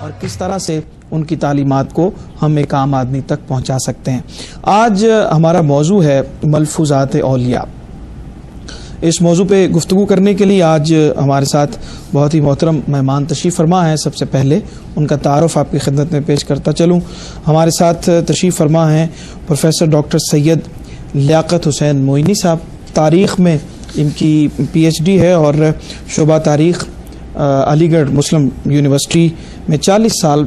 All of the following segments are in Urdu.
اور کس طرح سے ان کی تعلیمات کو ہم ایک عام آدمی تک پہنچا سکتے ہیں. آج ہمارا موضوع ہے ملفوظات اولیاء. اس موضوع پہ گفتگو کرنے کے لیے آج ہمارے ساتھ بہت ہی محترم مہمان تشریف فرما ہیں. سب سے پہلے ان کا تعارف آپ کی خدمت میں پیش کرتا چلوں. ہمارے ساتھ تشریف فرما ہیں پروفیسر ڈاکٹر سید لیاقت حسین معینی صاحب. تاریخ میں ان کی پی ایچ ڈی ہے اور شعبہ تاریخ علی گڑھ مسلم یونیورسٹی میں 40 سال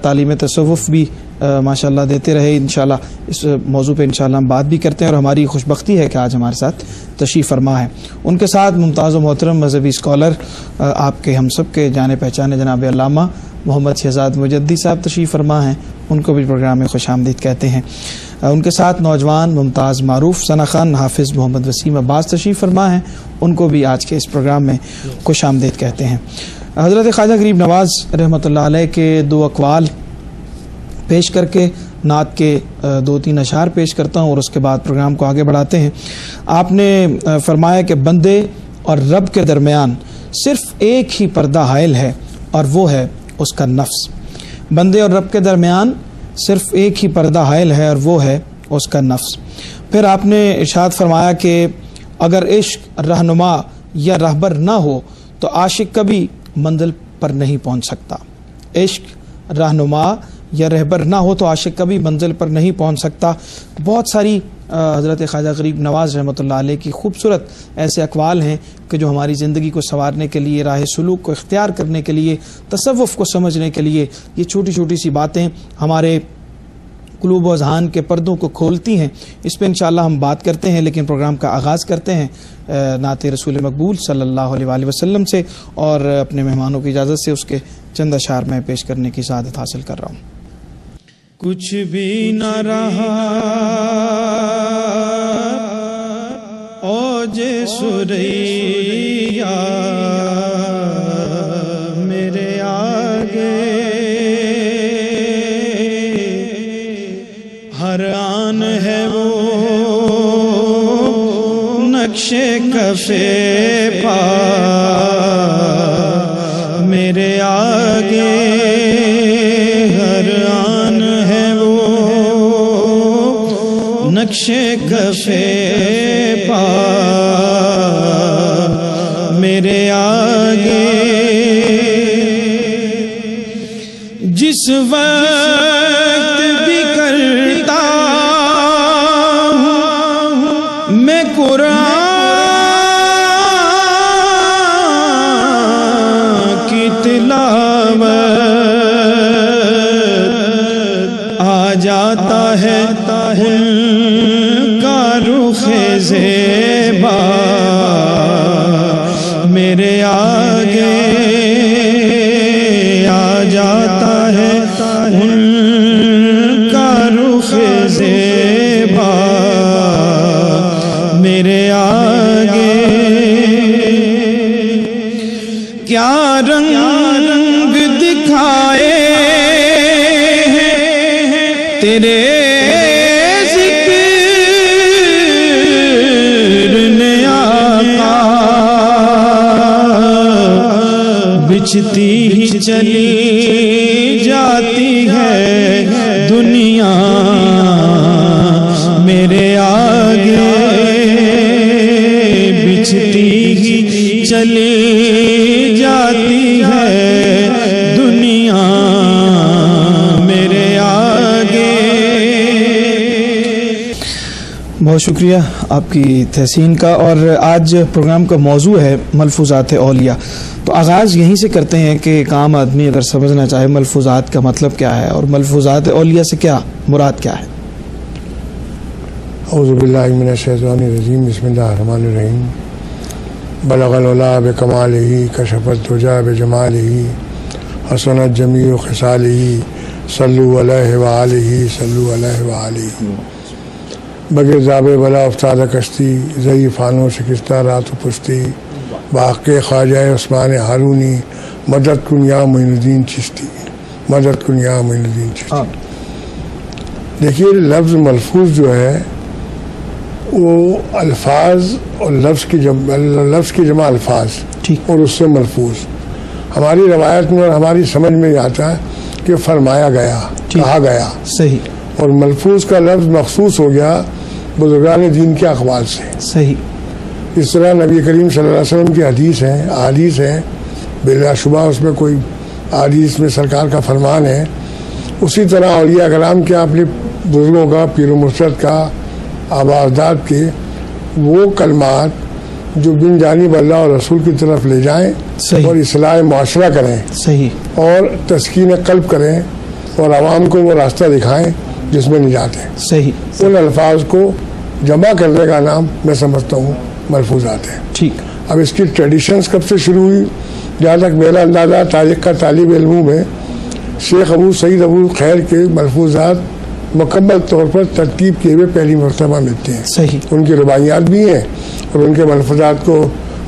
تعلیم تصوف بھی ماشاءاللہ دیتے رہے. انشاءاللہ اس موضوع پہ انشاءاللہ ہم بات بھی کرتے ہیں اور ہماری خوش بختی ہے کہ آج ہمارے ساتھ تشریف فرما ہے. ان کے ساتھ ممتاز و محترم مذہبی اسکالر آپ کے ہم سب کے جانے پہچانے جناب علامہ محمد شہزاد مجدی صاحب تشریف فرما ہیں. ان کو بھی پروگرام میں خوش آمدید کہتے ہیں. ان کے ساتھ نوجوان ممتاز معروف ثنا خان حافظ محمد وسیم عباس تشریف فرما ہیں. ان کو بھی آج کے اس پروگرام میں خوش آمدید کہتے ہیں. حضرت خواجہ غریب نواز رحمۃ اللہ علیہ کے 2 اقوال پیش کر کے نعت کے 2-3 اشعار پیش کرتا ہوں اور اس کے بعد پروگرام کو آگے بڑھاتے ہیں. آپ نے فرمایا کہ بندے اور رب کے درمیان صرف ایک ہی پردہ حائل ہے اور وہ ہے اس کا نفس. بندے اور رب کے درمیان صرف ایک ہی پردہ حائل ہے اور وہ ہے اس کا نفس. پھر آپ نے ارشاد فرمایا کہ اگر عشق رہنما یا رہبر نہ ہو تو عاشق کبھی منزل پر نہیں پہنچ سکتا. عشق رہنما یا رہبر نہ ہو تو عاشق کبھی منزل پر نہیں پہنچ سکتا. بہت ساری حضرت خواجہ غریب نواز رحمۃ اللہ علیہ کی خوبصورت ایسے اقوال ہیں کہ جو ہماری زندگی کو سنوارنے کے لیے، راہ سلوک کو اختیار کرنے کے لیے، تصوف کو سمجھنے کے لیے یہ چھوٹی چھوٹی سی باتیں ہمارے قلوب و اذہان کے پردوں کو کھولتی ہیں. اس پہ انشاءاللہ ہم بات کرتے ہیں، لیکن پروگرام کا آغاز کرتے ہیں نعت رسول مقبول صلی اللہ علیہ وآلہ وسلم سے اور اپنے مہمانوں کی اجازت سے اس کے چند اشعار میں پیش کرنے کی سعادت حاصل کر رہا ہوں. کچھ بھی نہ رہا اوج سریا میرے آگے، ہر آن ہے وہ نقش کفے پا میرے آگے، ہر آن ہے وہ نقش کفے پا میرے آگے. جس وقت بھی کرتا ہوں میں قرآن کی تلاوت آ جاتا ہے ان کا رخ زیبا میرے آگے، آ جاتا ہے ان کا رخ زیبا میرے آگے. کیا رنگ دکھائے تیرے ذکر نے آقا، بچھتی ہی چلی جاتی ہے دنیا میرے آگے، بچھتی ہی چلی جاتی ہے دنیا میرے آگے. بہت شکریہ آپ کی تحسین کا. اور آج پروگرام کا موضوع ہے ملفوظات اولیاء. تو آغاز یہیں سے کرتے ہیں کہ ایک عام آدمی اگر سمجھنا چاہے ملفوظات کا مطلب کیا ہے اور ملفوظات اولیاء سے کیا مراد کیا ہے. اعوذ باللہ من الشیطان الرجیم، بسم اللہ الرحمن الرحیم. بلغ العلا بکمالہ، کشف الدجی بجمالہ، حسنت جمیع خصالہ، صلو علیہ وآلہ، صلو علیہ وآلہ. بغیر زاب بلا افتاد کشتی، زئی فانو شکستہ رات و پشتی، باقی خواجہ عثمان ہارونی، مدد کن یا معین الدین چشتی، مدد کن یا معین الدین چشتی. دیکھیے لفظ ملفوظ جو ہے وہ الفاظ اور لفظ کی جمع الفاظ اور اس سے ملفوظ. ہماری روایت میں اور ہماری سمجھ میں یہ آتا ہے کہ فرمایا گیا، کہا گیا، صحیح، اور ملفوظ کا لفظ مخصوص ہو گیا بزرگان دین کے اقوال سے. صحیح. اس طرح نبی کریم صلی اللہ علیہ وسلم کی احادیث ہیں بلا شبہ اس میں کوئی احادیث میں سرکار کا فرمان ہے. اسی طرح اولیاء کرام کے اپنے بزرگوں کا، پیر و مرشد کا، آباء اجداد کے وہ کلمات جو بن جانب اللہ اور رسول کی طرف لے جائیں اور اصلاح معاشرہ کریں، صحیح، اور تسکین قلب کریں اور عوام کو وہ راستہ دکھائیں جس میں نجات ہے. صحیح. ان الفاظ کو جمع کرنے کا نام میں سمجھتا ہوں ملفوظات ہیں. ٹھیک. اب اس کی ٹریڈیشنز کب سے شروع ہوئی؟ جہاں تک میرا اندازہ تاریخ کا طالب علموں میں شیخ ابو سعید ابو خیر کے ملفوظات مکمل طور پر ترتیب کیے ہوئے پہلی مرتبہ ملتے ہیں. صحیح. ان کی رباعیات بھی ہیں اور ان کے ملفوظات کو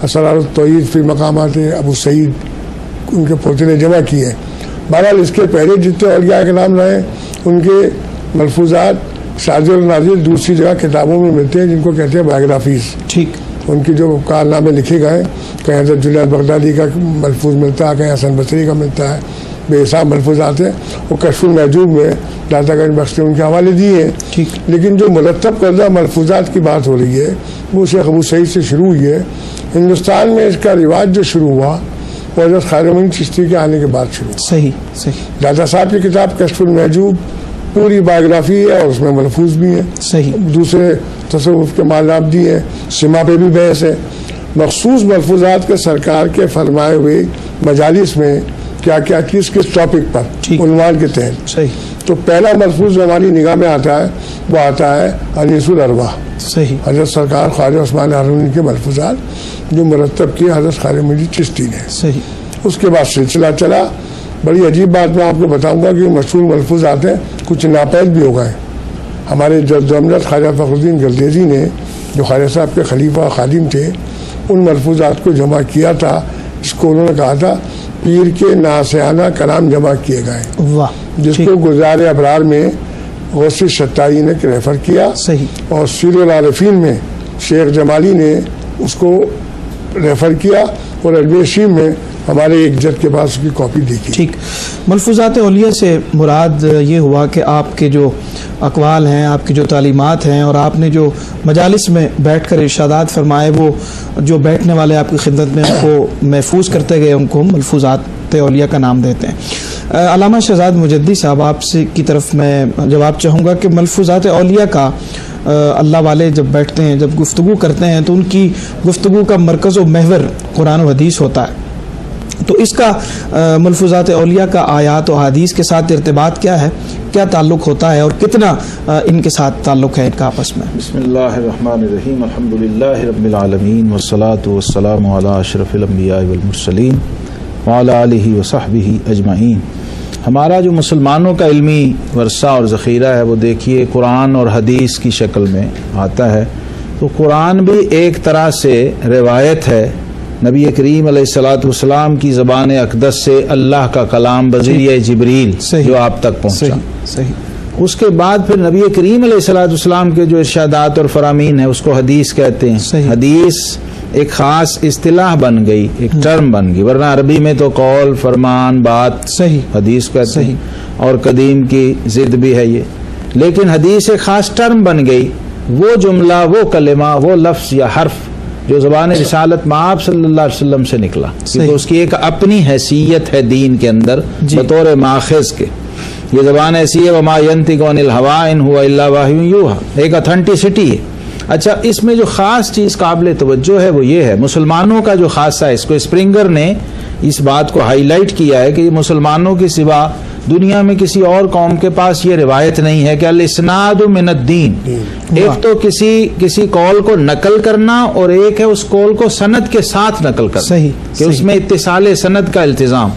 اسرار التوحید فی مقامات ابو سعید ان کے پوتے نے جمع کیے. بہرحال اس کے پہلے جتنے اولیاء کے نام رہے ان کے ملفوظات شاذ و نادر دوسری جگہ کتابوں میں ملتے ہیں جن کو کہتے ہیں بایوگرافیز. ٹھیک. ان کی جو کارنامے لکھے گئے، کہیں حضرت جنید بغدادی کا ملفوظ ملتا ہے، کہیں حسن بصری کا ملتا ہے، بے حساب ملفوظات ہیں. وہ کشف المحجوب میں داتا گنج بخش نے ان کے حوالے دیے ہیں. ٹھیک. لیکن جو مرتب کردہ ملفوظات کی بات ہو رہی ہے وہ شیخ ابو سعید سے شروع ہوئی ہے. ہندوستان میں اس کا رواج جو شروع ہوا وہ حضرت خواجہ معین چشتی کے آنے کے بعد شروع ہوا. صحیح. صحیح. داتا صاحب کی کتاب کشف المحجوب پوری بایوگرافی ہے اور اس میں ملفوظ بھی ہیں. صحیح. دوسرے تصوف کے معاملات بھی ہیں، سما پہ بھی بحث ہے. مخصوص ملفوظات کے سرکار کے فرمائے ہوئے مجالس میں کیا کیا کس کس ٹاپک پر عنوان کے تحت. صحیح. تو پہلا ملفوظ جو ہماری نگاہ میں آتا ہے وہ آتا ہے انیس الارواح. صحیح. حضرت سرکار خواجہ عثمان ہارونی کے ملفوظات جو مرتب کیے حضرت خواجہ معین چشتی نے. صحیح. اس کے بعد سلسلہ چلا. بڑی عجیب بات میں آپ کو بتاؤں گا کہ مشہور ملفوظات ہیں کچھ ناپید بھی ہو گئے. ہمارے جد امجد خواجہ فخر الدین گلدیزی نے جو خواجہ صاحب کے خلیفہ خادم تھے ان ملفوظات کو جمع کیا تھا. اس کو انہوں نے کہا تھا پیر کے ناسیانہ کلام جمع کیے گئے. واہ. جس کو گزار ابرار میں غوثی ستاری نے ریفر کیا. صحیح. اور سیر العارفین میں شیخ جمالی نے اس کو ریفر کیا اور البیشی میں ہمارے ایک جج کے پاس اس کی کاپی دیکھی. ٹھیک. ملفوظات اولیاء سے مراد یہ ہوا کہ آپ کے جو اقوال ہیں، آپ کی جو تعلیمات ہیں اور آپ نے جو مجالس میں بیٹھ کر ارشادات فرمائے وہ جو بیٹھنے والے آپ کی خدمت میں ان کو محفوظ کرتے گئے ان کو ہم ملفوظات اولیاء کا نام دیتے ہیں. علامہ شہزاد مجدی صاحب آپ سے کی طرف میں جواب چاہوں گا کہ ملفوظات اولیاء کا اللہ والے جب بیٹھتے ہیں، جب گفتگو کرتے ہیں تو ان کی گفتگو کا مرکز و محور قرآن و حدیث ہوتا ہے. تو اس کا ملفوظات اولیاء کا آیات و حدیث کے ساتھ ارتباط کیا ہے، کیا تعلق ہوتا ہے اور کتنا ان کے ساتھ تعلق ہے ان کا آپس میں؟ بسم اللہ الرحمن الرحیم. الحمدللہ رب العالمین والصلاة والسلام علی اشرف الانبیاء والمرسلین وعلی آلہ وصحبہ اجمعین. ہمارا جو مسلمانوں کا علمی ورثہ اور ذخیرہ ہے وہ دیکھیے قرآن اور حدیث کی شکل میں آتا ہے. تو قرآن بھی ایک طرح سے روایت ہے نبی کریم علیہ الصلوۃ والسلام کی زبان اقدس سے اللہ کا کلام بذریعہ جبریل جو آپ تک پہنچا. صحیح. اس کے بعد پھر نبی کریم علیہ الصلوۃ والسلام کے جو ارشادات اور فرامین ہیں اس کو حدیث کہتے ہیں. صحیح. حدیث ایک خاص اصطلاح بن گئی، ایک ٹرم بن گئی، ورنہ عربی میں تو قول، فرمان، بات صحیح حدیث کہتے ہیں اور قدیم کی ضد بھی ہے یہ. لیکن حدیث ایک خاص ٹرم بن گئی، وہ جملہ، وہ کلمہ، وہ لفظ یا حرف جو زبان رسالت مآب صلی اللہ علیہ وسلم سے نکلا، کیونکہ اس کی ایک اپنی حیثیت ہے دین کے اندر بطور ماخذ کے. یہ زبان ایسی ہے وما ينطق عن الهوى ان هو الا وحی یوحی، ایک اتھینٹسٹی ہے. اچھا، اس میں جو خاص چیز قابل توجہ ہے وہ یہ ہے، مسلمانوں کا جو خاصہ ہے، اس کو اسپرنگر نے اس بات کو ہائی لائٹ کیا ہے کہ یہ مسلمانوں کے سوا دنیا میں کسی اور قوم کے پاس یہ روایت نہیں ہے کہ الاسناد من الدین. ایک تو کسی قول کو نقل کرنا اور ایک ہے اس قول کو سند کے ساتھ نقل کرنا، کہ اس میں اتصال سند کا التزام.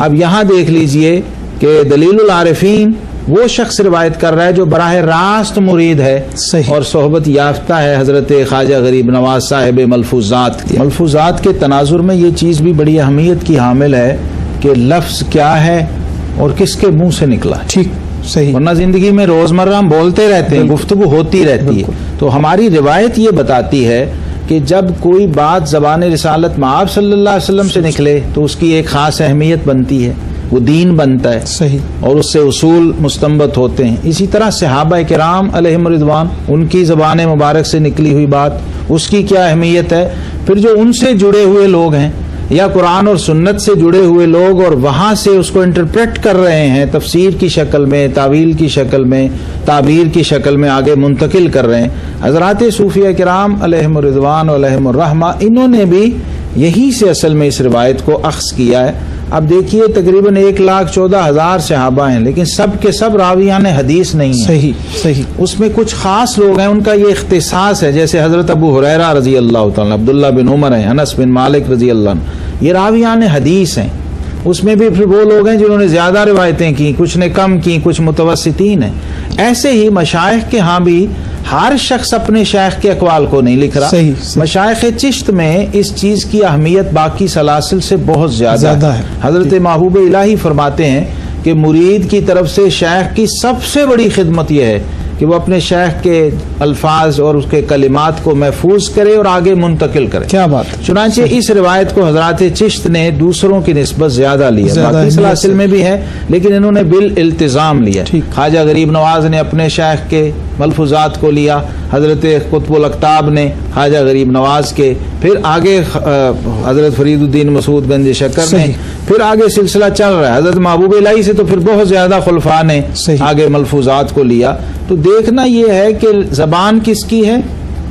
اب یہاں دیکھ لیجئے کہ دلیل العارفین وہ شخص روایت کر رہا ہے جو براہ راست مرید ہے اور صحبت یافتہ ہے حضرت خواجہ غریب نواز صاحب ملفوظات کی. ملفوظات کے تناظر میں یہ چیز بھی بڑی اہمیت کی حامل ہے کہ لفظ کیا ہے اور کس کے منہ سے نکلا. ٹھیک. صحیح. ورنہ زندگی میں روزمرہ ہم بولتے رہتے ہیں، گفتگو ہوتی رہتی ہے. تو ہماری روایت یہ بتاتی ہے کہ جب کوئی بات زبان رسالت مآب صلی اللہ علیہ وسلم سے نکلے تو اس کی ایک خاص اہمیت بنتی ہے. وہ دین بنتا ہے صحیح، اور اس سے اصول مستنبت ہوتے ہیں. اسی طرح صحابہ کرام علیہم رضوان، ان کی زبان مبارک سے نکلی ہوئی بات، اس کی کیا اہمیت ہے. پھر جو ان سے جڑے ہوئے لوگ ہیں یا قرآن اور سنت سے جڑے ہوئے لوگ اور وہاں سے اس کو انٹرپریٹ کر رہے ہیں، تفسیر کی شکل میں، تاویل کی شکل میں، تعبیر کی شکل میں آگے منتقل کر رہے ہیں. حضرات صوفیہ کرام علیہم الرضوان علیہم الرحمہ، انہوں نے بھی یہی سے اصل میں اس روایت کو اخذ کیا ہے. اب دیکھیے تقریباً 1,14,000 صحابہ ہیں، لیکن سب کے سب راویان حدیث نہیں ہیں. صحیح صحیح. اس میں کچھ خاص لوگ ہیں، ان کا یہ اختصاص ہے، جیسے حضرت ابو ہریرہ رضی اللہ تعالیٰ، عبداللہ بن عمر ہیں، انس بن مالک رضی اللہ عنہ، یہ راویان حدیث ہیں. اس میں بھی پھر وہ لوگ ہیں جنہوں نے زیادہ روایتیں کی، کچھ نے کم کی، کچھ متوسطین ہیں. ایسے ہی مشائخ کے ہاں بھی ہر شخص اپنے شیخ کے اقوال کو نہیں لکھ رہا. صحیح صحیح. مشائخ چشت میں اس چیز کی اہمیت باقی سلاسل سے بہت زیادہ ہے. حضرت محبوب الہی فرماتے ہیں کہ مرید کی طرف سے شیخ کی سب سے بڑی خدمت یہ ہے کہ وہ اپنے شیخ کے الفاظ اور اس کے کلمات کو محفوظ کرے اور آگے منتقل کرے. کیا بات. چنانچہ اس روایت کو حضرات چشت نے دوسروں کی نسبت زیادہ لی ہے، باقی سلاسل میں بھی ہے لیکن انہوں نے بالالتزام لیا. خواجہ غریب نواز نے اپنے شیخ کے ملفوظات کو لیا، حضرت قطب الاقطاب نے خواجہ غریب نواز کے، پھر آگے حضرت فرید الدین مسعود گنج شکر نے، پھر آگے سلسلہ چل رہا ہے. حضرت محبوب الہی سے تو پھر بہت زیادہ خلفاء نے آگے ملفوظات کو لیا. تو دیکھنا یہ ہے کہ زبان کس کی ہے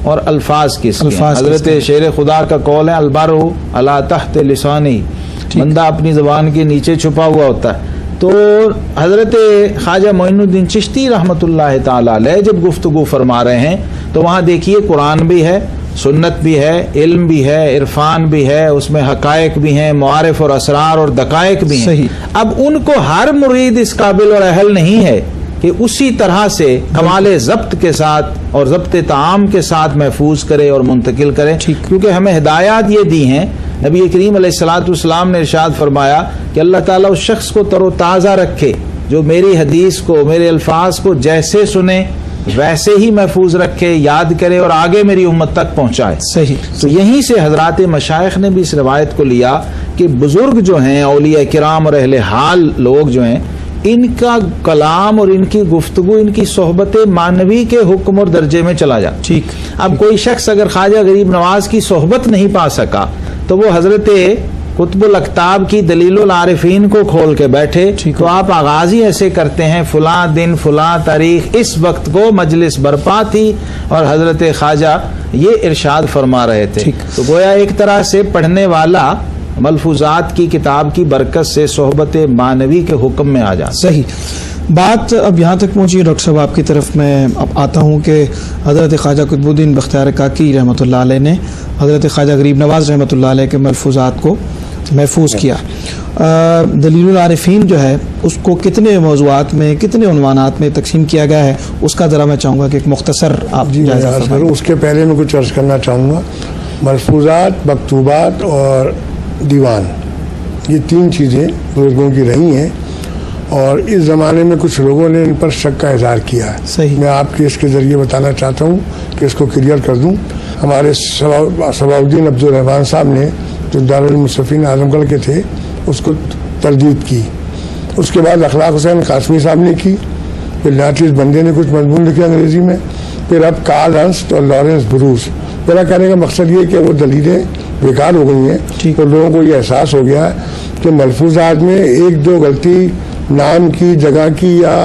اور الفاظ کس کی ہیں. حضرت شیر خدا کا قول ہے، البر علی تحت لسانی، بندہ اپنی زبان کے نیچے چھپا ہوا ہوتا ہے. تو حضرت خواجہ معین الدین چشتی رحمۃ اللہ تعالی علیہ جب گفتگو فرما رہے ہیں تو وہاں دیکھیے قرآن بھی ہے، سنت بھی ہے، علم بھی ہے، عرفان بھی ہے، اس میں حقائق بھی ہیں، معارف اور اسرار اور دقائق بھی ہیں. اب ان کو ہر مرید اس قابل اور اہل نہیں ہے کہ اسی طرح سے کمال ضبط کے ساتھ اور ضبط تعام کے ساتھ محفوظ کرے اور منتقل کرے، کیونکہ ہمیں ہدایات یہ دی ہیں. نبی کریم علیہ الصلوۃ والسلام نے ارشاد فرمایا کہ اللہ تعالیٰ اس شخص کو تر و تازہ رکھے جو میری حدیث کو، میرے الفاظ کو جیسے سنے ویسے ہی محفوظ رکھے، یاد کرے اور آگے میری امت تک پہنچائے. صحیح. تو یہیں سے حضرات مشائخ نے بھی اس روایت کو لیا کہ بزرگ جو ہیں، اولیاء کرام اور اہل حال لوگ جو ہیں، ان کا کلام اور ان کی گفتگو، ان کی صحبت معنوی کے حکم اور درجے میں چلا جاتا. ٹھیک. اب کوئی شخص اگر خواجہ غریب نواز کی صحبت نہیں پا سکا تو وہ حضرت قطب الاقطاب کی دلیل العارفین کو کھول کے بیٹھے تو آپ آغاز ہی ایسے کرتے ہیں، فلاں دن فلاں تاریخ اس وقت کو مجلس برپا تھی اور حضرت خواجہ یہ ارشاد فرما رہے تھے. تو گویا ایک طرح سے پڑھنے والا ملفوظات کی کتاب کی برکت سے صحبت معنوی کے حکم میں آ جاتا. صحیح بات. اب یہاں تک پہنچی ڈاکٹر صاحب، آپ کی طرف میں اب آتا ہوں کہ حضرت خواجہ قطب الدین بختیار کاکی رحمۃ اللہ علیہ نے حضرت خواجہ غریب نواز رحمۃ اللہ علیہ کے ملفوظات کو محفوظ کیا. دلیل العارفین جو ہے اس کو کتنے موضوعات میں، کتنے عنوانات میں تقسیم کیا گیا ہے، اس کا ذرا میں چاہوں گا کہ ایک مختصر آپ جائزہ فرمائیں. اس کے پہلے میں کچھ عرض کرنا چاہوں گا. ملفوظات، مکتوبات اور دیوان، یہ تین چیزیں بزرگوں کی رہی ہیں اور اس زمانے میں کچھ لوگوں نے ان پر شک کا اظہار کیا ہے. صحیح. میں آپ کے اس کے ذریعے بتانا چاہتا ہوں کہ اس کو کلیئر کر دوں. ہمارے صباح الدین عبد الرحمان صاحب نے جو دارالمصنفین اعظم گڑھ کے تھے اس کو تردید کی. اس کے بعد اخلاق حسین قاسمی صاحب نے کی، پھر لاٹریس بندے نے کچھ مضمون لکھے انگریزی میں، پھر اب کارل ارنسٹ اور لارنس بروس. میرا کہنے کا مقصد یہ کہ وہ دلیلیں بیکار ہو گئی ہیں اور لوگوں کو یہ احساس ہو گیا ہے کہ ملفوظات میں ایک دو غلطی نام کی، جگہ کی یا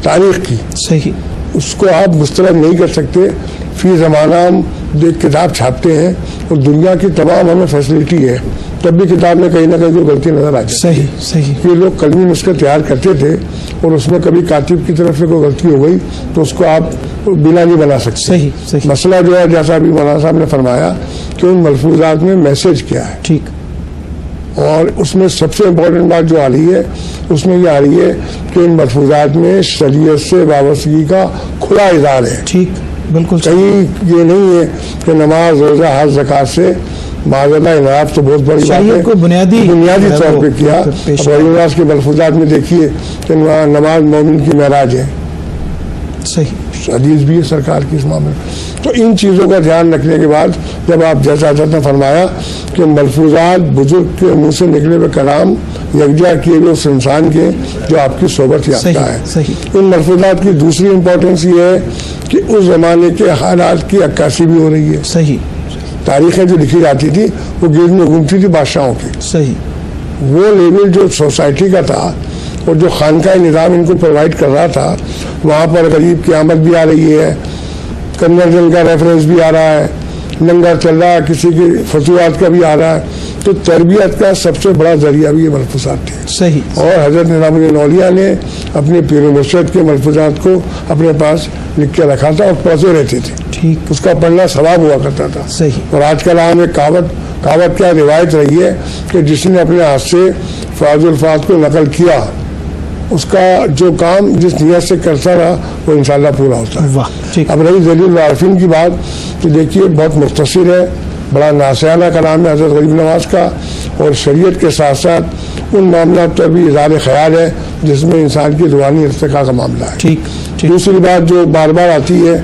تاریخ کی، صحیح، اس کو آپ مسترد نہیں کر سکتے. فی زمانہ ہم ایک کتاب چھاپتے ہیں اور دنیا کی تمام ہمیں فیسلٹی ہے، تب بھی کتاب میں کہیں نہ کہیں کوئی غلطی نظر آ جاتی. صحیح صحیح. یہ لوگ قلمی نسخے تیار کرتے تھے اور اس میں کبھی کاتب کی طرف سے کوئی غلطی ہو گئی تو اس کو آپ بنا نہیں بنا سکتے. صحیح صحیح. مسئلہ جو ہے جیسا ابھی مولانا صاحب نے فرمایا کہ ان ملفوظات میں میسج کیا ہے. ٹھیک. اور اس میں سب سے امپورٹنٹ بات جو آ رہی ہے اس میں یہ آ رہی ہے کہ ان ملفوظات میں شریعت سے وابستگی کا کھلا اظہار ہے. ٹھیک، بالکل. کہیں یہ نہیں ہے کہ نماز، روزہ، حج، زکات سے معذلہ انعاف تو بہت بڑی بات ہے، کو بنیادی طور پہ کیا. اور کے ملفوظات میں دیکھیے کہ نماز مومن کی معراج ہے. صحیح. حدیث بھی ہے سرکار کی اس معاملے میں. تو ان چیزوں کا دھیان رکھنے کے بعد جب آپ جیسا حضرت نے فرمایا کہ ملفوظات بزرگ کے منہ سے نکلے ہوئے کلام یکجا کیے ہوئے اس انسان کے جو آپ کی صحبت یافتہ ہے. ان ملفوظات کی دوسری امپورٹنس یہ ہے کہ اس زمانے کے حالات کی عکاسی بھی ہو رہی ہے. صحیح. تاریخیں جو لکھی جاتی تھی وہ گرد میں گھومتی تھی بادشاہوں کی. صحیح. وہ لیول جو سوسائٹی کا تھا اور جو خانقاہ نظام ان کو پرووائڈ کر رہا تھا وہاں پر غریب کی آمد بھی آ رہی ہے, کنورژن کا ریفرنس بھی آ رہا ہے, لنگر چل رہا ہے, کسی کی فتوحات کا بھی آ رہا ہے. تو تربیت کا سب سے بڑا ذریعہ بھی یہ ملفوظات تھے. صحیح. اور حضرت نظام الدین اولیاء نے اپنے پیر و مرشد کے ملفوظات کو اپنے پاس لکھ کے رکھا تھا اور پڑھتے رہتے تھے. ٹھیک. اس کا پڑھنا ثواب ہوا کرتا تھا. صحیح. اور آج کل ہم ایک کہاوت کیا روایت رہی ہے کہ جس نے اپنے ہاتھ سے فاضل الفاظ کو نقل کیا اس کا جو کام جس نیت سے کرتا رہا وہ انشاءاللہ پورا ہوتا ہے. اب رہی ذلیل العارفین کی بات تو دیکھیے بہت مختصر ہے, بڑا ناسیانہ کلام ہے حضرت غریب نواز کا, اور شریعت کے ساتھ ساتھ ان معاملات پر بھی اظہار خیال ہے جس میں انسان کی روحانی ارتقاء کا معاملہ ہے. ٹھیک. دوسری بات جو بار بار آتی ہے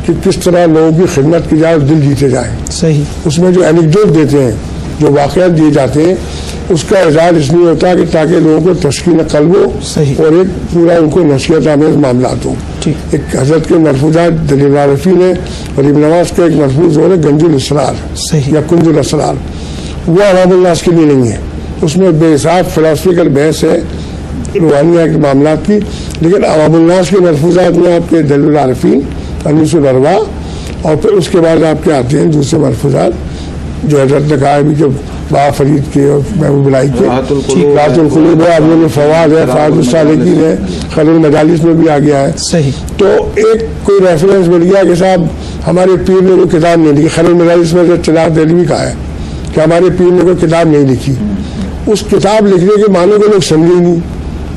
کہ کس طرح لوگوں کی خدمت کی جائے اور دل جیتے جائیں. صحیح. اس میں جو اینیکڈوٹ دیتے ہیں, جو واقعات دیے جاتے ہیں, اس کا اظہار اس لیے ہوتا ہے کہ تاکہ لوگوں کو تسکین قلب ہو اور ایک پورا ان کو نصیحت آمیز معاملات ہوں. ایک حضرت کے ملفوظات دلیل العارفین ہے, غریب نواز کا ایک ملفوظ ہو رہا ہے گنج الاسرار یا کنز الاسرار, وہ عوام الناس کے لیے نہیں ہے. اس میں بے حساب فلاسفیکل بحث ہے روحانیہ کے معاملات کی, لیکن عوام الناس کے ملفوظات میں آپ کے دلیل العارفین, انیس الارواح, اور پھر اس کے بعد آپ کے آتے ہیں دوسرے ملفوظات جو حضرت نے کہا ہے کہ با فرید کے اور محبوب الہی کے, راحت القلوب ہے, ابن الفواد ہے, فاضل السالکین ہے, خلیل المجالس میں بھی آ گیا ہے. صحیح. تو ایک کوئی ریفرنس مل گیا کہ صاحب ہمارے پیر نے کوئی کتاب نہیں لکھی. خلیل المجالس میں سے چراغ دہلوی کا ہے کہ ہمارے پیر نے کوئی کتاب نہیں لکھی. اس کتاب لکھنے کے معنی کو لوگ سمجھے ہی نہیں.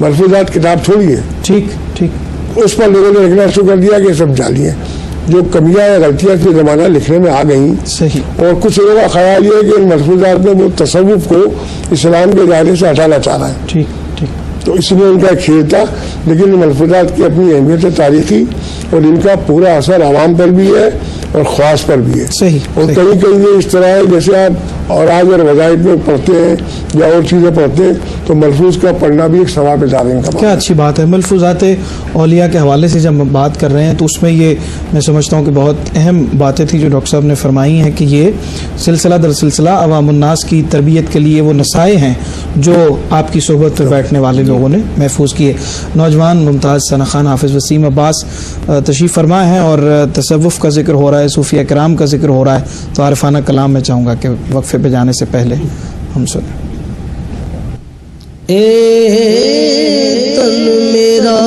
ملفوظات کتاب تھوڑی ہے. ٹھیک ٹھیک. اس پر لوگوں نے لکھنا شروع کر دیا کہ سب جعلی ہیں. جو کمیاں یا غلطیاں کے زمانہ لکھنے میں آ گئیں. صحیح. اور کچھ لوگوں کا خیال یہ ہے کہ ان ملفوظات میں وہ تصوف کو اسلام کے دائرے سے ہٹانا چاہ رہا ہے. ٹھیک ٹھیک. تو اس لیے ان کا ایک کھیل تھا, لیکن ان ملفوظات کی اپنی اہمیت تاریخی اور ان کا پورا اثر عوام پر بھی ہے اور خواص پر بھی ہے. صحیح. اور کہیں کہیں یہ اس طرح ہے جیسے آپ اور آج اور وظائف میں پڑھتے ہیں یا اور چیزیں پڑھتے ہیں تو ملفوظ کا پڑھنا بھی ایک ثواب دارین کا. کیا اچھی بات ہے. ملفوظات اولیاء کے حوالے سے جب ہم بات کر رہے ہیں تو اس میں یہ میں سمجھتا ہوں کہ بہت اہم باتیں تھیں جو ڈاکٹر صاحب نے فرمائی ہیں کہ یہ سلسلہ در سلسلہ عوام الناس کی تربیت کے لیے وہ نصائح ہیں جو آپ کی صحبت پر بیٹھنے والے لوگوں نے محفوظ کیے. نوجوان ممتاز ثنا خان حافظ وسیم عباس تشریف فرما ہیں اور تصوف کا ذکر ہو رہا ہے, صوفیہ کرام کا ذکر ہو رہا ہے, تو عارفانہ کلام میں چاہوں گا کہ وقفے پہ جانے سے پہلے ہم سنیں. اے تن میرا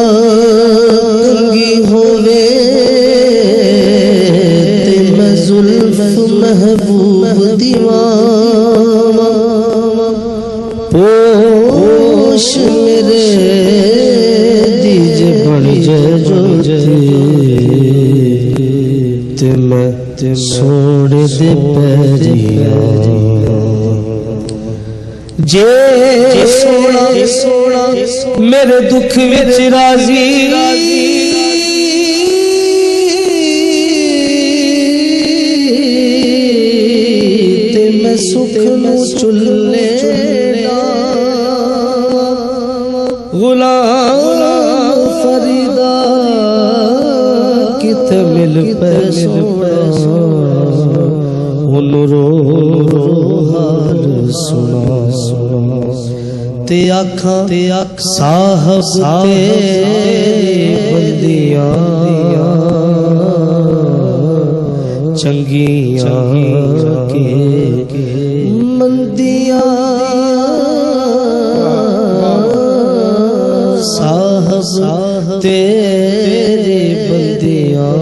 کنگی ہووے تے میں زلف محبوب دیواں پوش میرے دیجے بڑھ جائے جو تے میں چھوڑ دے پیریا جے سونا میرے دکھ وچ راضی تے میں سکھ نو چلے غلام فریدا کت مل پیسوں حال سنا تے آکھاں صاحب تیری بندیاں چنگیاں کے مندیاں صاحب تیری بندیاں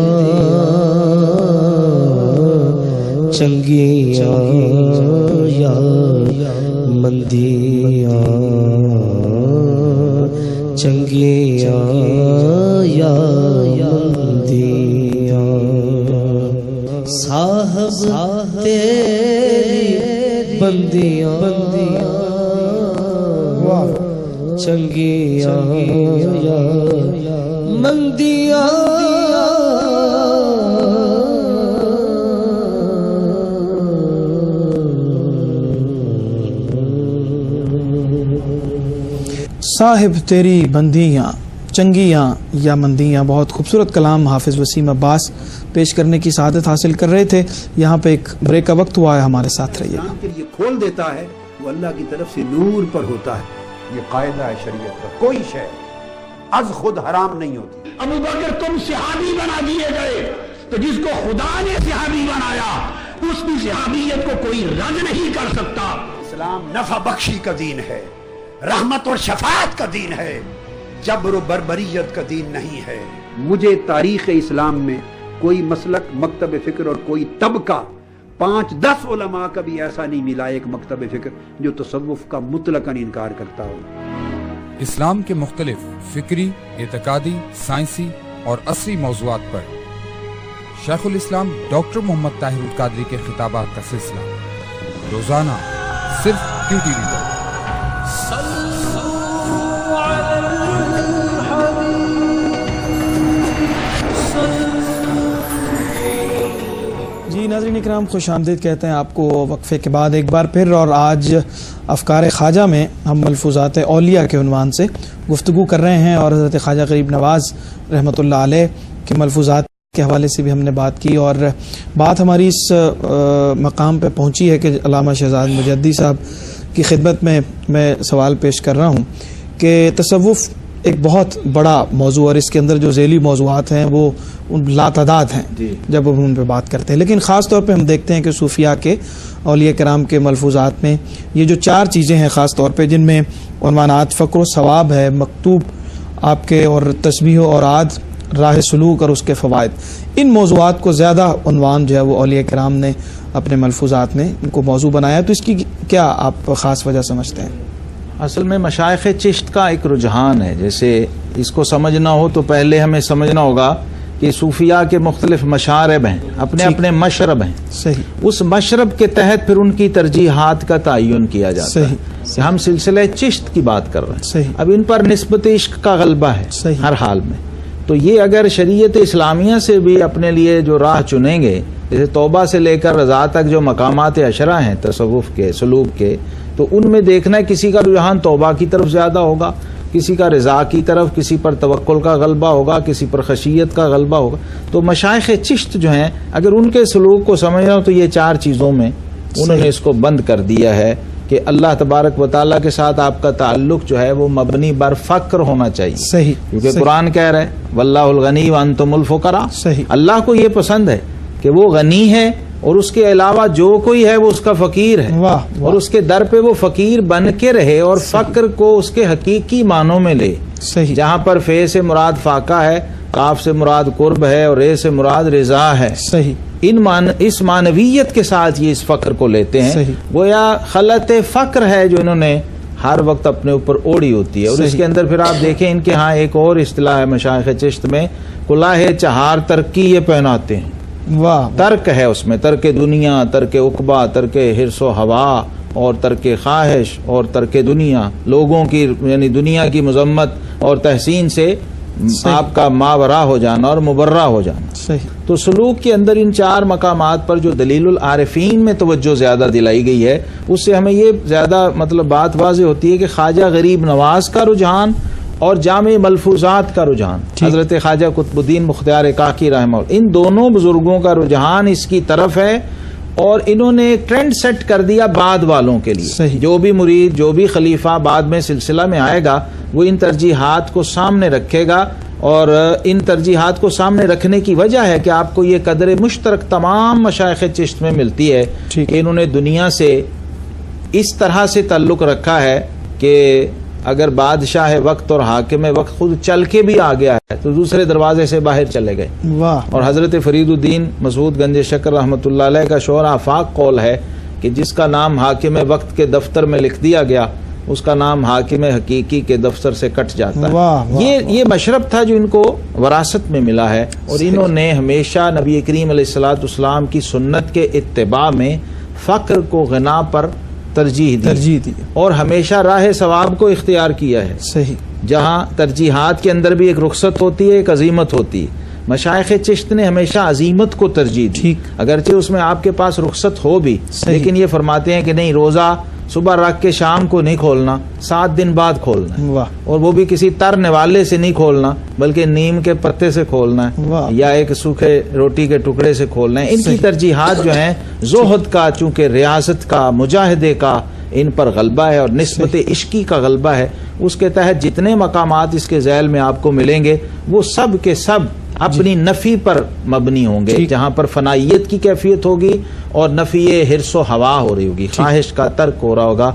چنگیاں یا مندیاں چنگیاں یا مندیاں صاحب تیری بندیاں چنگیاں یا مندیاں صاحب تیری بندیاں چنگیاں یا مندیاں، بہت خوبصورت کلام حافظ وسیم عباس پیش کرنے کی سعادت حاصل کر رہے تھے. یہاں پہ ایک بریک کا وقت ہوا ہے، ہمارے ساتھ رہیے. کے لیے کھول دیتا ہے وہ اللہ کی طرف سے نور پر ہوتا ہے. یہ قاعدہ ہے شریعت کا، کوئی شے از خود حرام نہیں ہوتی. ابو بکر تم صحابی بنا دیے گئے، تو جس کو خدا نے صحابی بنایا اس کی صحابیت کو کوئی رد نہیں کر سکتا. اسلام نفع بخشی کا دین ہے، رحمت اور شفاعت کا دین ہے، جبر و بربریت کا دین نہیں ہے. مجھے تاریخ اسلام میں کوئی مسلک، مکتب فکر اور کوئی طبقہ 5-10 علماء کا بھی ایسا نہیں ملا ایک مکتب فکر جو تصوف کا مطلقاً انکار کرتا ہو. اسلام کے مختلف فکری، اعتقادی، سائنسی اور عصری موضوعات پر شیخ الاسلام ڈاکٹر محمد طاہر القادری کے خطابات کا سلسلہ روزانہ صرف QTV پر. جی ناظرین اکرام، خوش آمدید کہتے ہیں آپ کو وقفے کے بعد ایک بار پھر. اور آج افکار خواجہ میں ہم ملفوظات اولیاء کے عنوان سے گفتگو کر رہے ہیں، اور حضرت خواجہ غریب نواز رحمۃ اللہ علیہ کے ملفوظات کے حوالے سے بھی ہم نے بات کی. اور بات ہماری اس مقام پہ پہنچی ہے کہ علامہ شہزاد مجدی صاحب کی خدمت میں سوال پیش کر رہا ہوں کہ تصوف ایک بہت بڑا موضوع، اور اس کے اندر جو ذیلی موضوعات ہیں وہ لاتعداد ہیں جب ہم ان پہ بات کرتے ہیں. لیکن خاص طور پہ ہم دیکھتے ہیں کہ صوفیاء کے، اولیاء کرام کے ملفوظات میں یہ جو 4 چیزیں ہیں خاص طور پہ، جن میں عنوانات فقر و ثواب ہے، مکتوب آپ کے، اور تسبیح و اوراد، راہ سلوک اور اس کے فوائد، ان موضوعات کو زیادہ عنوان جو ہے وہ اولیاء کرام نے اپنے ملفوظات میں ان کو موضوع بنایا. تو اس کی کیا آپ خاص وجہ سمجھتے ہیں؟ اصل میں مشائخ چشت کا ایک رجحان ہے. جیسے اس کو سمجھنا ہو تو پہلے ہمیں سمجھنا ہوگا کہ صوفیاء کے مختلف مشارب ہیں، اپنے اپنے مشرب ہیں. صحیح. اس مشرب کے تحت پھر ان کی ترجیحات کا تعین کیا جاتا ہے. ہم سلسلہ چشت کی بات کر رہے ہیں. صحیح. اب ان پر نسبت عشق کا غلبہ ہے صحیح. ہر حال میں. تو یہ اگر شریعت اسلامیہ سے بھی اپنے لیے جو راہ چنیں گے، جیسے توبہ سے لے کر رضا تک جو مقامات عشرہ ہیں تصوف کے، سلوک کے، تو ان میں دیکھنا ہے کسی کا رجحان توبہ کی طرف زیادہ ہوگا، کسی کا رضا کی طرف، کسی پر توکل کا غلبہ ہوگا، کسی پر خشیت کا غلبہ ہوگا. تو مشائخ چشت جو ہیں، اگر ان کے سلوک کو سمجھنا ہو تو یہ 4 چیزوں میں انہوں نے اس کو بند کر دیا ہے کہ اللہ تبارک و تعالیٰ کے ساتھ آپ کا تعلق جو ہے وہ مبنی بر فقر ہونا چاہیے. صحیح. کیونکہ قرآن کہہ رہا ہے واللہ الغنی وانتم الفقراء. صحیح. اللہ کو یہ پسند ہے کہ وہ غنی ہے اور اس کے علاوہ جو کوئی ہے وہ اس کا فقیر ہے. واہ. اور اس کے در پہ وہ فقیر بن کے رہے اور فقر کو اس کے حقیقی معنوں میں لے. صحیح. جہاں پر فے سے مراد فاقہ ہے، قاف سے مراد قرب ہے اور رے سے مراد رضا ہے. صحیح. اس معنویت کے ساتھ یہ اس فقر کو لیتے ہیں. صحیح. گویا خلط فقر ہے جو انہوں نے ہر وقت اپنے اوپر اوڑی ہوتی ہے. اور اس کے اندر پھر آپ دیکھیں ان کے ہاں ایک اور اصطلاح ہے مشائخ چشت میں، کلاه 4 ترکی یہ پہناتے ہیں. واہ. ترک ہے اس میں، ترک دنیا، ترک عقبہ، ترک حرص و ہوا، اور ترک خواہش، اور ترک دنیا، لوگوں کی یعنی دنیا کی مذمت اور تحسین سے آپ کا ماورا ہو جانا اور مبرہ ہو جانا. صحیح. تو سلوک کے اندر ان 4 مقامات پر جو دلیل العارفین میں توجہ زیادہ دلائی گئی ہے، اس سے ہمیں یہ زیادہ بات واضح ہوتی ہے کہ خواجہ غریب نواز کا رجحان اور جامع ملفوظات کا رجحان، حضرت خواجہ قطب الدین مختار کاکی رحمہ اللہ، ان دونوں بزرگوں کا رجحان اس کی طرف ہے. اور انہوں نے ٹرینڈ سیٹ کر دیا بعد والوں کے لیے. صحیح. جو بھی مرید، جو بھی خلیفہ بعد میں سلسلہ میں آئے گا وہ ان ترجیحات کو سامنے رکھے گا. اور ان ترجیحات کو سامنے رکھنے کی وجہ ہے کہ آپ کو یہ قدر مشترک تمام مشائخ چشت میں ملتی ہے کہ انہوں نے دنیا سے اس طرح سے تعلق رکھا ہے کہ اگر بادشاہ وقت اور حاکم وقت خود چل کے بھی آ گیا ہے تو دوسرے دروازے سے باہر چلے گئے. واہ. اور حضرت فرید الدین مسعود گنج شکر رحمۃ اللہ علیہ کا شعر آفاق قول ہے کہ جس کا نام حاکم وقت کے دفتر میں لکھ دیا گیا اس کا نام حاکم حقیقی کے دفتر سے کٹ جاتا ہے. واہ واہ. یہ مشرب تھا جو ان کو وراثت میں ملا ہے. اور انہوں نے ہمیشہ نبی کریم علیہ الصلوۃ والسلام کی سنت کے اتباع میں فقر کو غنا پر ترجیح دی اور ہمیشہ راہ ثواب کو اختیار کیا ہے. صحیح. جہاں ترجیحات کے اندر بھی ایک رخصت ہوتی ہے، ایک عزیمت ہوتی ہے. مشائخ چشت نے ہمیشہ عزیمت کو ترجیح دی، اگرچہ اس میں آپ کے پاس رخصت ہو بھی، لیکن یہ فرماتے ہیں کہ نہیں، روزہ صبح رکھ کے شام کو نہیں کھولنا، 7 دن بعد کھولنا ہے، واہ اور وہ بھی کسی تر نوالے سے نہیں کھولنا بلکہ نیم کے پتے سے کھولنا ہے واہ یا ایک سوکھے روٹی کے ٹکڑے سے کھولنا ہے۔ ان کی ترجیحات جو ہیں زہد کا، چونکہ ریاضت کا، مجاہدے کا ان پر غلبہ ہے اور نسبت عشقی کا غلبہ ہے، اس کے تحت جتنے مقامات اس کے ذیل میں آپ کو ملیں گے وہ سب کے سب اپنی نفی پر مبنی ہوں گے، جہاں پر فنائیت کی کیفیت ہوگی اور نفی حرص و ہوا ہو رہی ہوگی، خواہش کا ترک ہو رہا ہوگا۔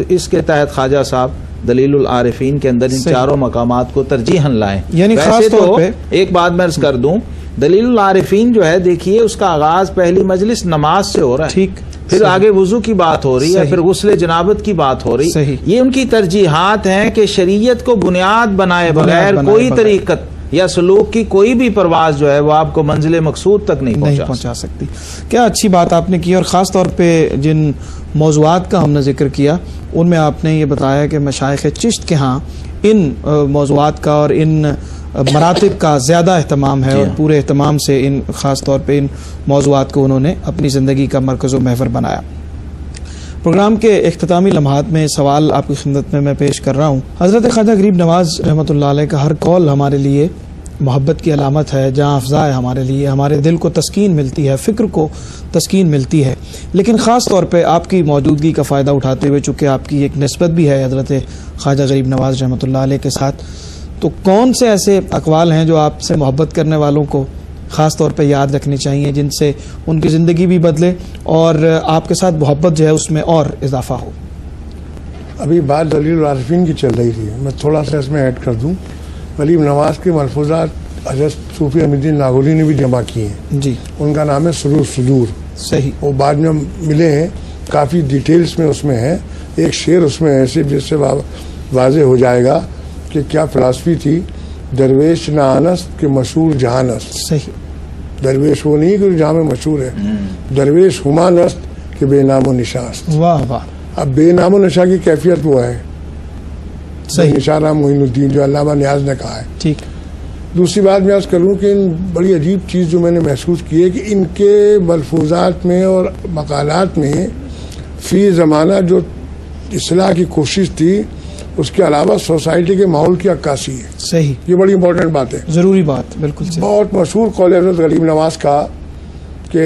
اس کے تحت خواجہ صاحب دلیل العارفین کے اندر ان چاروں مقامات کو ترجیحاً لائیں۔ یعنی خاص طور پہ ایک بات میں عرض کر دوں، دلیل العارفین جو ہے دیکھیے اس کا آغاز پہلی مجلس نماز سے ہو رہا ہے، ٹھیک، پھر آگے وضو کی بات ہو رہی ہے، پھر غسل جنابت کی بات ہو رہی۔ یہ ان کی ترجیحات ہیں کہ شریعت کو بنیاد بنائے بغیر کوئی طریقت یا سلوک کی کوئی بھی پرواز جو ہے وہ آپ کو منزل مقصود تک نہیں پہنچا سکتی۔ کیا اچھی بات آپ نے کی، اور خاص طور پہ جن موضوعات کا ہم نے ذکر کیا ان میں آپ نے یہ بتایا کہ مشائخ چشت کے ہاں ان موضوعات کا اور ان مراتب کا زیادہ اہتمام ہے، اور پورے اہتمام سے ان خاص طور پہ ان موضوعات کو انہوں نے اپنی زندگی کا مرکز و محور بنایا۔ پروگرام کے اختتامی لمحات میں سوال آپ کی خدمت میں پیش کر رہا ہوں۔ حضرت خواجہ غریب نواز رحمۃ اللہ علیہ کا ہر قول ہمارے لیے محبت کی علامت ہے، جہاں افزا ہے ہمارے لیے، ہمارے دل کو تسکین ملتی ہے، فکر کو تسکین ملتی ہے، لیکن خاص طور پہ آپ کی موجودگی کا فائدہ اٹھاتے ہوئے چونکہ آپ کی ایک نسبت بھی ہے حضرت خواجہ غریب نواز رحمۃ اللہ علیہ کے ساتھ، تو کون سے ایسے اقوال ہیں جو آپ سے محبت کرنے والوں کو خاص طور پہ یاد رکھنی چاہیے، جن سے ان کی زندگی بھی بدلے اور آپ کے ساتھ محبت جو ہے اس میں اور اضافہ ہو؟ ابھی بات دلیل العارفین کی چل رہی تھی، میں تھوڑا سا اس میں ایڈ کر دوں۔ غریب نواز کے ملفوظات حضرت صوفی احمد الدین لاہوری نے بھی جمع کیے ہیں، جی، ان کا نام ہے سرور صدور، صحیح، وہ بعد میں ملے ہیں، کافی ڈیٹیلز میں اس میں ہے۔ ایک شعر اس میں ایسے جس سے واضح ہو جائے گا کہ کیا فلسفی تھی، درویش نہ آنست کہ مشہور جہانست، صحیح، درویش وہ نہیں کہ جہاں میں مشہور ہے، درویش ہما نست کہ بے نام و نشاست۔ واہ واہ، اب بے نام و نشا کی کیفیت وہ ہے، صحیح، نشانہ معین الدین جو علامہ نیاز نے کہا ہے۔ ٹھیک، دوسری بات میں عرض کروں کہ ان بڑی عجیب چیز جو میں نے محسوس کی ہے کہ ان کے ملفوظات میں اور مقالات میں فی زمانہ جو اصلاح کی کوشش تھی، اس کے علاوہ سوسائٹی کے ماحول کی عکاسی ہے، صحیح، یہ بڑی امپورٹنٹ بات ہے، ضروری بات، بالکل صحیح، بہت مشہور قول حضرت غریب نواز کا کہ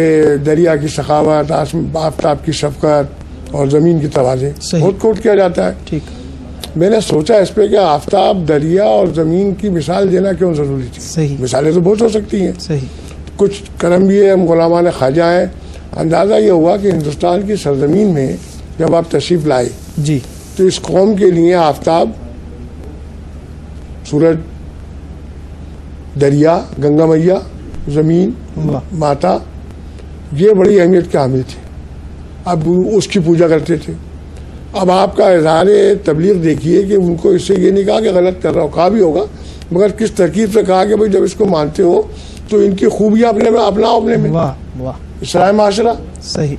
دریا کی سخاوت، آفتاب کی شفقت اور زمین کی تواضع بہت کوٹ کیا جاتا ہے۔ ٹھیک، میں نے سوچا اس پہ کہ آفتاب، دریا اور زمین کی مثال دینا کیوں ضروری تھی؟ صحیح، مثالیں تو بہت ہو سکتی ہیں، صحیح، کچھ کرم بھی ہے، ہم غلامان خواجہ ہیں۔ اندازہ یہ ہوا کہ ہندوستان کی سرزمین میں جب آپ تشریف لائے جی، تو اس قوم کے لیے آفتاب، سورج، دریا، گنگا میاں، زمین، ماتا، یہ بڑی اہمیت کے حامل تھے، اب اس کی پوجا کرتے تھے۔ اب آپ کا اظہار تبلیغ دیکھیے کہ ان کو اس سے یہ نہیں کہا کہ غلط کر رہا ہو، کہا بھی ہوگا، مگر کس ترکیب سے کہا کہ بھائی جب اس کو مانتے ہو تو ان کی خوبیاں اپنے میں اپنا اپنے میں، واہ واہ، اصلاح معاشرہ۔ صحیح،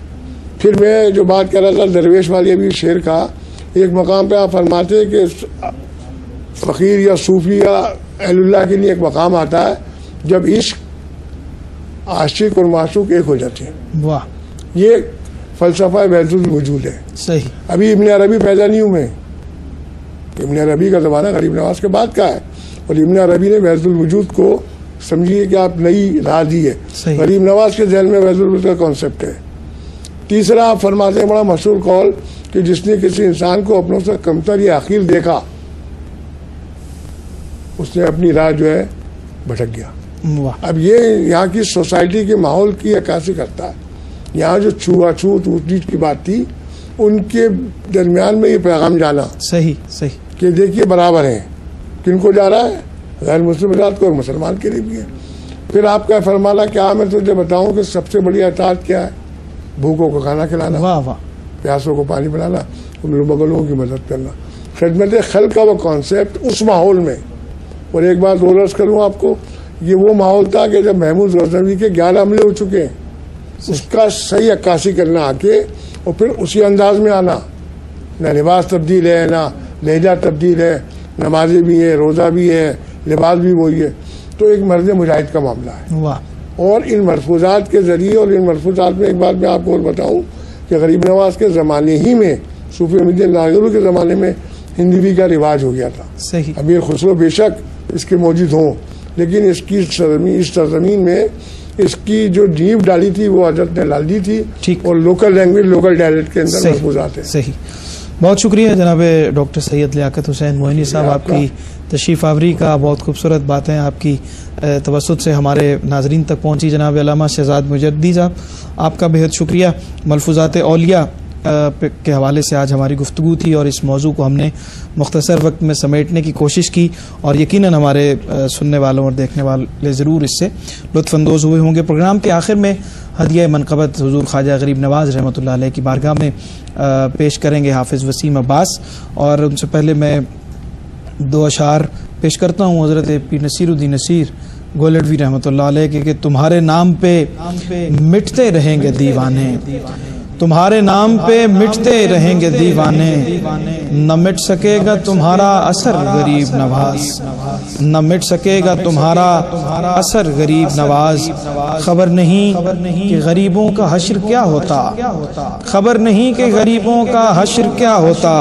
پھر میں جو بات کر رہا تھا درویش والی ابھی شعر کا، ایک مقام پہ آپ فرماتے ہیں کہ فقیر یا صوفی یا اہل اللہ کے لیے ایک مقام آتا ہے جب عشق، عاشق اور معشوق ایک ہو جاتے ہیں، واہ، یہ فلسفہ وحدت الوجود ہے۔ صحیح، ابھی ابن عربی پیدا نہیں ہوئے، ابن عربی کا زمانہ غریب نواز کے بعد کا ہے، اور ابن عربی نے وحدت الوجود کو سمجھیے کہ آپ نئی راہ دی ہے، غریب نواز کے ذہن میں وحدت الوجود کا کانسیپٹ ہے۔ تیسرا آپ فرماتے ہیں بڑا مشہور قول کہ جس نے کسی انسان کو اپنوں سے کمتر یا حقیر دیکھا، اس نے اپنی راہ جو ہے بھٹک گیا۔ اب یہ یہاں کی سوسائٹی کے ماحول کی عکاسی کرتا ہے۔ یہاں جو چھوا چھوت اونچ نیچ کی بات تھی، ان کے درمیان میں یہ پیغام جانا، صحیح، صحیح، کہ دیکھیے برابر ہیں، کن کو جا رہا ہے؟ غیر مسلم ذات کو اور مسلمان کے لیے بھی ہے۔ پھر آپ کا فرمانا کیا، میں تجھے بتاؤں کہ سب سے بڑی اطاعت کیا ہے؟ بھوکوں کو کھانا کھلانا، واہ واہ، پیاسوں کو پانی پلانا، بغلوں کی مدد کرنا، خدمت خلق کا وہ کانسیپٹ اس ماحول میں۔ اور ایک بات اور عرض کروں آپ کو، یہ وہ ماحول تھا کہ جب محمود غزنوی کے 11 حملے ہو چکے ہیں، اس کا صحیح عکاسی کرنا آ کے، اور پھر اسی انداز میں آنا، نہ لباس تبدیل ہے، نہ لہجہ تبدیل ہے، نمازیں بھی ہے، روزہ بھی ہے، لباس بھی وہی ہے، تو ایک مرد مجاہد کا معاملہ ہے۔ واہ، اور ان ملفوظات کے ذریعے، اور ان ملفوظات میں ایک بات میں آپ کو اور بتاؤں کہ غریب نواز کے زمانے ہی میں صوفی امیدین لاغرو کے زمانے میں ہندوی کا رواج ہو گیا تھا. صحیح. امیر خسرو بے شک اس کے موجود ہوں، لیکن اس سرزمین میں اس کی جو نیو ڈالی تھی وہ حضرت نے ڈال دی تھی. ٹھیک. اور لوکل لینگویج لوکل ڈائلیکٹ کے اندر محفوظات ہیں. صحیح. بہت شکریہ جناب ڈاکٹر سید لیاقت حسین موئینی صاحب، آپ کی تشریف آوری کا. بہت خوبصورت باتیں آپ کی توسط سے ہمارے ناظرین تک پہنچی. جناب علامہ شہزاد مجددی صاحب، آپ کا بہت شکریہ. ملفوظات اولیاء کے حوالے سے آج ہماری گفتگو تھی اور اس موضوع کو ہم نے مختصر وقت میں سمیٹنے کی کوشش کی، اور یقیناً ہمارے سننے والوں اور دیکھنے والے ضرور اس سے لطف اندوز ہوئے ہوں گے. پروگرام کے آخر میں ہدیہ منقبت حضور خواجہ غریب نواز رحمۃ اللہ علیہ کی بارگاہ میں پیش کریں گے حافظ وسیم عباس، اور ان سے پہلے میں دو اشعار پیش کرتا ہوں حضرت پیر نصیر الدین نصیر گولڈوی رحمۃ اللہ علیہ کے کہ تمہارے نام پہ مٹتے رہیں گے دیوانے، تمہارے نام پہ مٹتے رہیں گے دیوانے، نہ مٹ سکے گا تمہارا اثر غریب نواز، نہ مٹ سکے گا تمہارا اثر غریب نواز. خبر نہیں کہ غریبوں کا حشر کیا ہوتا، خبر نہیں کہ غریبوں کا حشر کیا ہوتا،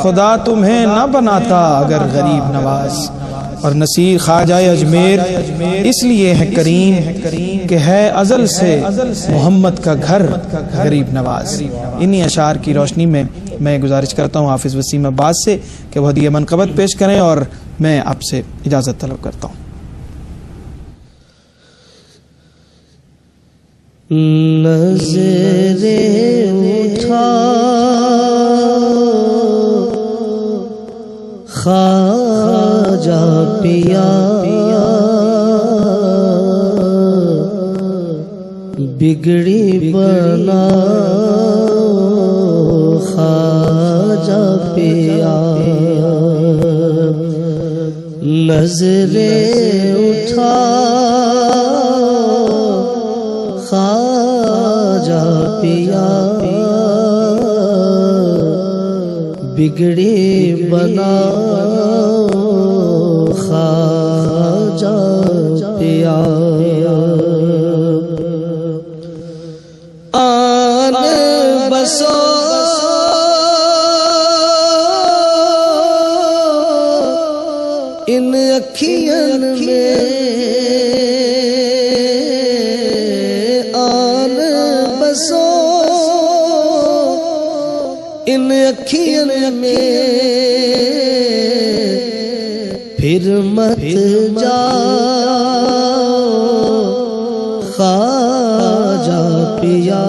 خدا تمہیں نہ بناتا اگر غریب نواز. اور نصیر خواجہ اجمیر اس لیے ہے کریم کہ ہے ازل سے محمد کا گھر غریب نواز. انہی اشعار کی روشنی میں گزارش کرتا ہوں حافظ وسیم عباس سے کہ وہ ہدیہ منقبت پیش کریں، اور میں آپ سے اجازت طلب کرتا ہوں. نظریں اٹھا خواجہ پیا بگڑی بنا خواجہ پیا، نظریں اٹھا خواجہ پیا بگڑی بنا خواجہ پیا. آن بسو ان اکھیاں میں، آن بسو ان اکھیاں میں، پھر مت جا خواجہ پیا،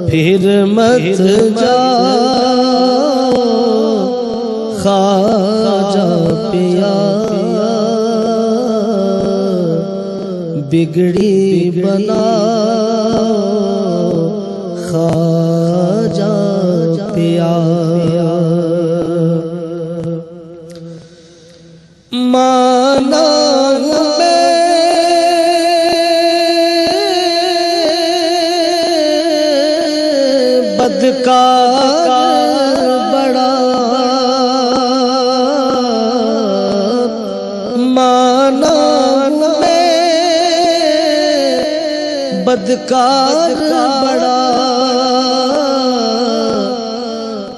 پھر مت جا خواجہ پیا، بگڑی بنا خواجہ پیا. مانا میں بدکار بڑا، مانا میں بدکار بڑا،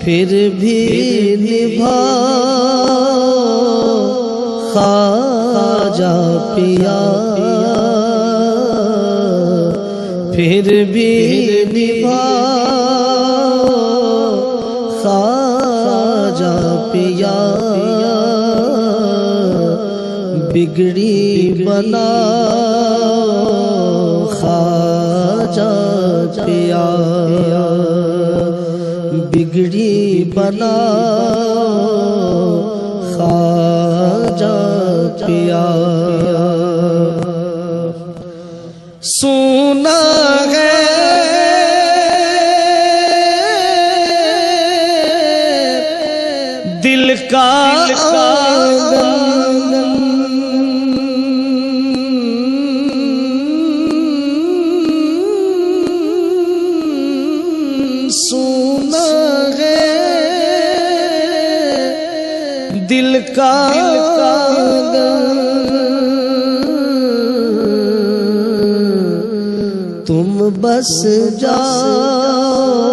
پھر بھی نبھا خواجہ پیا، پھر بھی نبھا خواجہ پیا، بگڑی بنا خواجہ پیا، بگڑی بنا خواجہ پیا. سونا ہے دل کا سونا ہے دل کا تم بس جاؤ